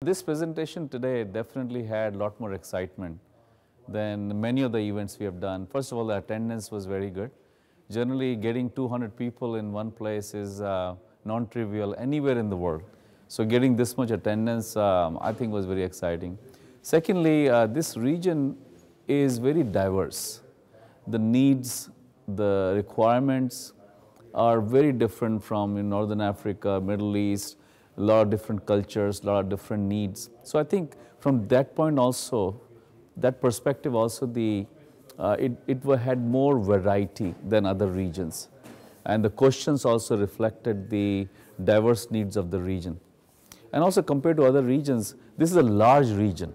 This presentation today definitely had a lot more excitement than many of the events we have done. First of all, the attendance was very good. Generally, getting 200 people in one place is non-trivial anywhere in the world. So getting this much attendance, I think was very exciting. Secondly, this region is very diverse. The needs, the requirements are very different from in Northern Africa, Middle East, a lot of different cultures, a lot of different needs. So I think from that point also, that perspective also, it had more variety than other regions. And the questions also reflected the diverse needs of the region. And also compared to other regions, this is a large region.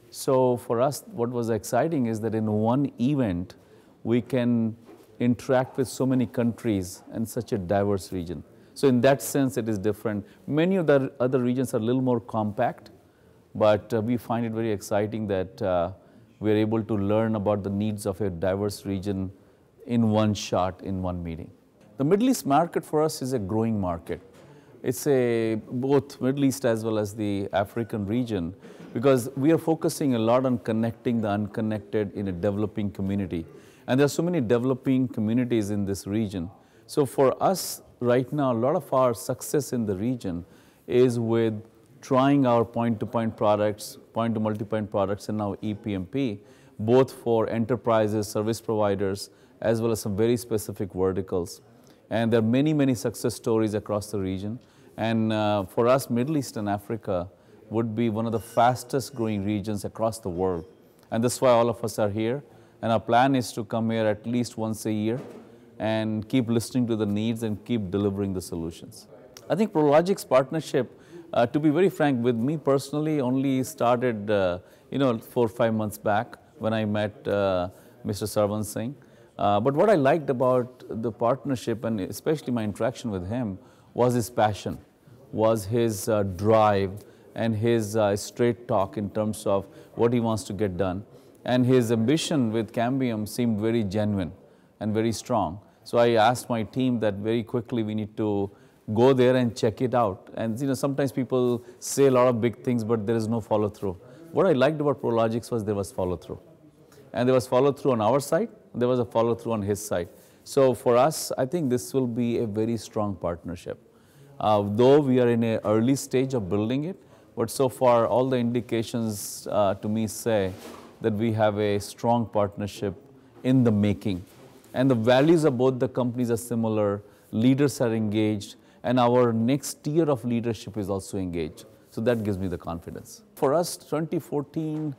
So for us, what was exciting is that in one event, we can interact with so many countries and such a diverse region. So in that sense, it is different. Many of the other regions are a little more compact, but we find it very exciting that we're able to learn about the needs of a diverse region in one shot, in one meeting. The Middle East market for us is a growing market. It's both Middle East as well as the African region, because we are focusing a lot on connecting the unconnected in a developing community. And there are so many developing communities in this region. So for us right now, a lot of our success in the region is with trying our point-to-point products, point-to-multipoint products, and now ePMP, both for enterprises, service providers, as well as some very specific verticals. And there are many, many success stories across the region. And for us, Middle East and Africa would be one of the fastest growing regions across the world. And that's why all of us are here. And our plan is to come here at least once a year and keep listening to the needs and keep delivering the solutions. I think Prologix partnership, to be very frank, with me personally only started 4 or 5 months back when I met Mr. Sarwan Singh. But what I liked about the partnership, and especially my interaction with him, was his passion, was his drive, and his straight talk in terms of what he wants to get done. And his ambition with Cambium seemed very genuine and very strong. So I asked my team that very quickly we need to go there and check it out. And sometimes people say a lot of big things, but there is no follow-through. What I liked about Prologix was there was follow-through. And there was follow-through on our side, there was a follow-through on his side. So for us, I think this will be a very strong partnership. Though we are in an early stage of building it, but so far all the indications to me say that we have a strong partnership in the making. And the values of both the companies are similar, leaders are engaged, and our next tier of leadership is also engaged. So that gives me the confidence. For us, 2014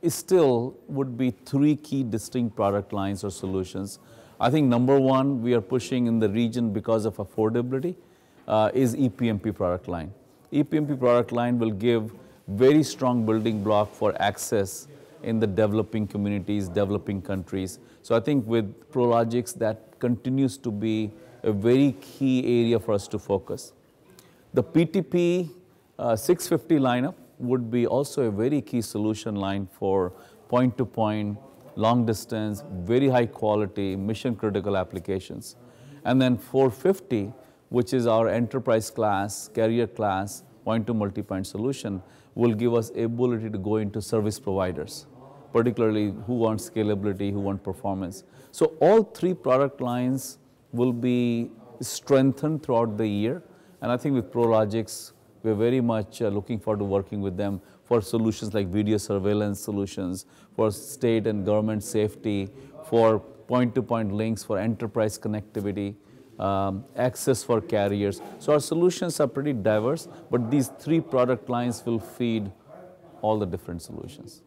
still would be 3 key distinct product lines or solutions. I think number one, we are pushing in the region because of affordability, is ePMP product line. ePMP product line will give very strong building block for access in the developing communities, developing countries. So I think with Prologix, that continues to be a very key area for us to focus. The PTP 650 lineup would be also a very key solution line for point-to-point, long distance, very high quality, mission critical applications. And then 450, which is our enterprise class, carrier class, point-to-multipoint solution, will give us ability to go into service providers, particularly who want scalability, who want performance. So all 3 product lines will be strengthened throughout the year. And I think with Prologix, we're very much looking forward to working with them for solutions like video surveillance solutions, for state and government safety, for point-to-point links, for enterprise connectivity, access for carriers. So our solutions are pretty diverse, but these 3 product lines will feed all the different solutions.